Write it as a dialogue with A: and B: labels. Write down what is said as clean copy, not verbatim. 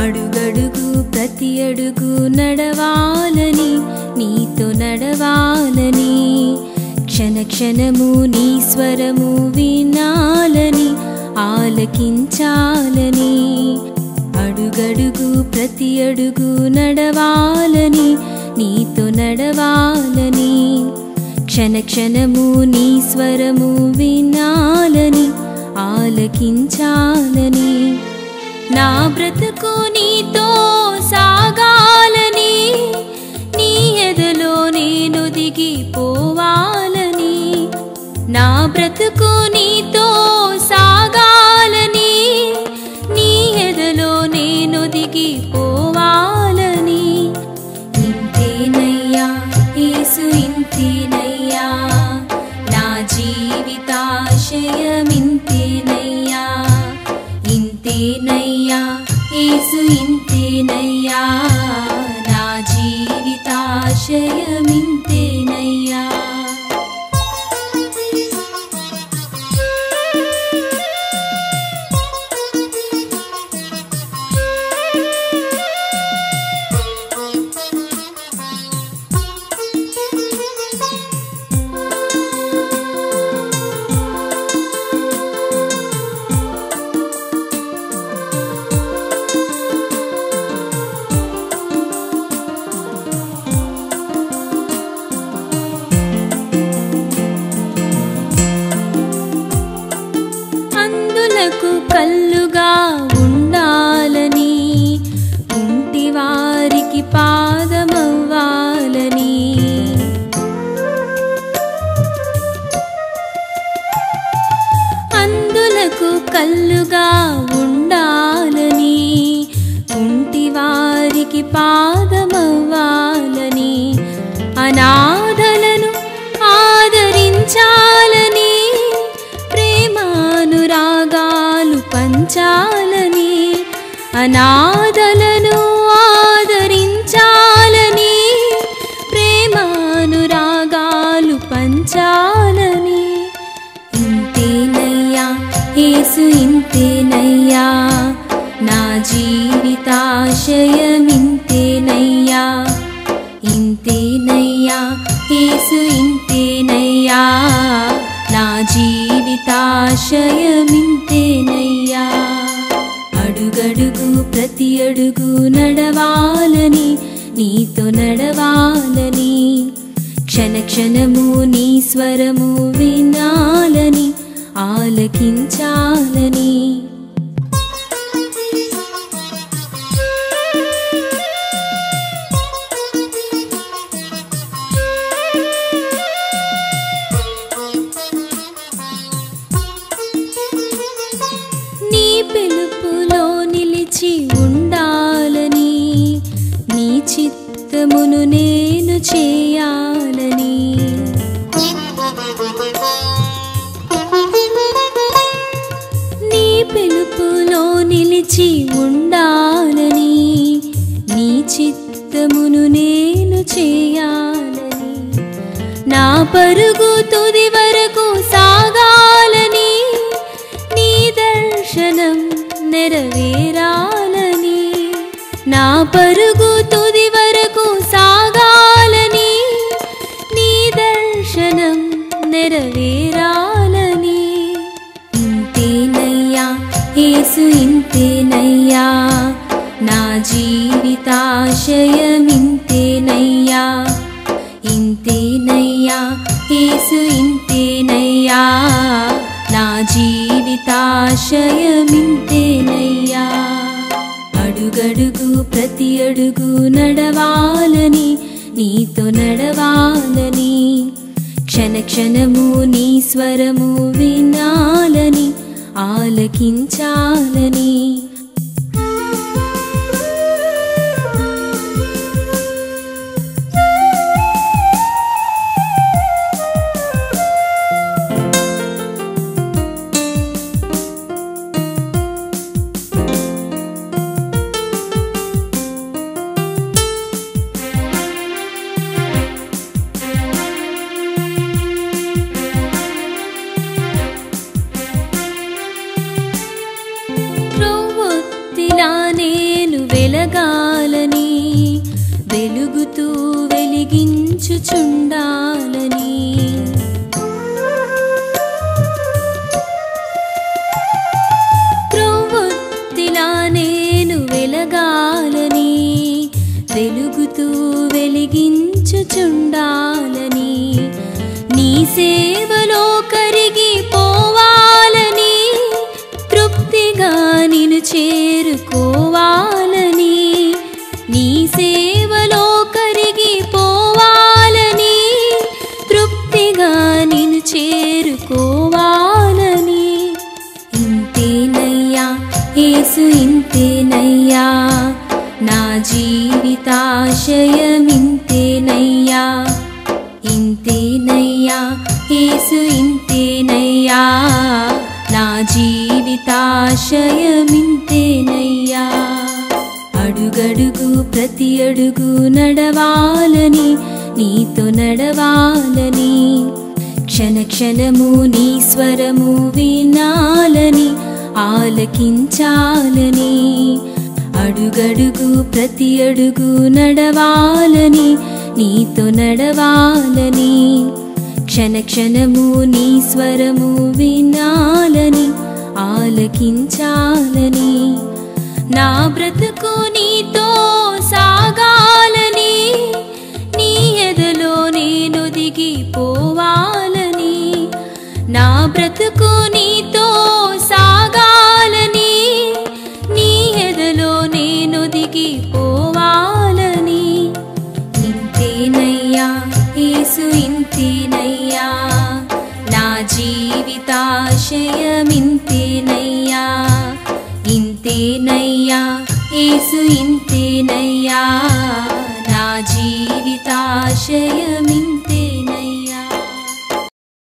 A: అడుగడుగు ప్రతి అడుగు నడవాలని, నీతో నడవాలని, క్షణ క్షణము నీ స్వరము వినాలని, ఆలకించాలని. అడుగడుగు ప్రతి అడుగు నడవాలని, నీతో నడవాలని, క్షణ క్షణము నీ స్వరము వినాలని, ఆలకించాలని. నా బ్రతుకు నీతో సాగాలని, నీ ఎదలో నేను దిగిపోవాలని. నా బ్రతుకు నీతో సాగాలని, నీ ఎదలో నేను దిగిపోవాలని. ఇంతేనయ్యా యేసు, ఇంతేనయ్యా నా జీవితాశయమింతేనయ్యా. ఇంతేనయ్యా యేసు, ఇంతేనయ్యా నా జీవితాశయమింతేనయ్యా. కల్లుగా ఉండాలని, కుంటి వారికి పాదమవ్వాలని. అందులకు కల్లుగా ఉండాలని, కుంటి వారికి పాదమవ్వాలని. అనాథలను ఆదరించాలని, ప్రేమానురాగాలు పంచాలని. అనాథలను ఆదరించాలని, ప్రేమానురాగాలు పంచాలని. ఇంతేనయ్యా యేసు, ఇంతేనయ్యా నా జీవితాశయమింతేనయ్యా. ఇంతేనయ్యా యేసు, ఇంతేనయ్యా నా జీవితాశయమింతేనయ్యా. అడుగడుగు ప్రతి అడుగు నడవాలని, నీతో నడవాలని, క్షణ క్షణము నీ స్వరము వినాలని, ఆలకించాలని. నీ పిలుపులో నిలిచి ఉండాలని, నీ చిత్తమును నేను చేయాలని. నీ పిలుపులో నిలిచి ఉండాలని, నీ చిత్తమును నేను చేయాలని. నా పరుగు తుది వరకు సాగాలని, నీ దర్శనం నెరవేరాలని. నా పరుగు తుది వరకు సాగాలని, నీ దర్శనం నెరవేరాలని. ఇంతేనయ్యా యేసు, ఇంతేనయ్యా నా జీవితాశయమింతేనయ్యా. ఇంతేనయ్యా యేసు, ఇంతేనయ్యా నా జీవితాశయమింతేనయ్యా. అడుగడుగు ప్రతి అడుగు నడవాలని, నీతో నడవాలని, క్షణ క్షణము నీ స్వరము వినాలని, ఆలకించాలని. వెలగాలని వెలుగుతూ వెలిగించుచుండాలని క్రొవ్వొత్తిలా నేను వెలగాలని వెలుగుతూ వెలిగించుచుండాలని నీ సేవలో కరిగిపోవాలని తృప్తిగా నిన్ను చేరుకోవాలని నీ సేవలో కరిగిపోవాలని తృప్తిగా నిన్ను చేరుకోవాలని ఇంతేనయ్యా యేసు ఇంతేనయ్యా నా జీవితాశయం ఇంతేనయ్యా ఇంతేనయ్యా యేసు ఇంతేనయ్యా నా జీవితాశయం ఇంతేనయ్యా అడుగడుగు ప్రతి అడుగు నడవాలని నీతో నడవాలని క్షణ క్షణము నీ స్వరము వినాలని ఆలకించాలని అడుగడుగు ప్రతి అడుగు నడవాలని నీతో నడవాలని క్షణ క్షణము నీ స్వరము వినాలని ఆలకించాలని నా బ్రతుకు నీతో సాగాలని నీ ఎదలో నేను దిగిపోవాలని నా బ్రతుకు నీతో సాగాలని నీ ఎదలో నేను దిగిపోవాలని ఇంతేనయ్యా యేసు ఇంతేనయ్యా నా జీవితాశయం ఇంతేనయ్యా ఇంతేనయ్యా యేసు ఇంతేనయ్యా నా జీవితాశయం ఇంతే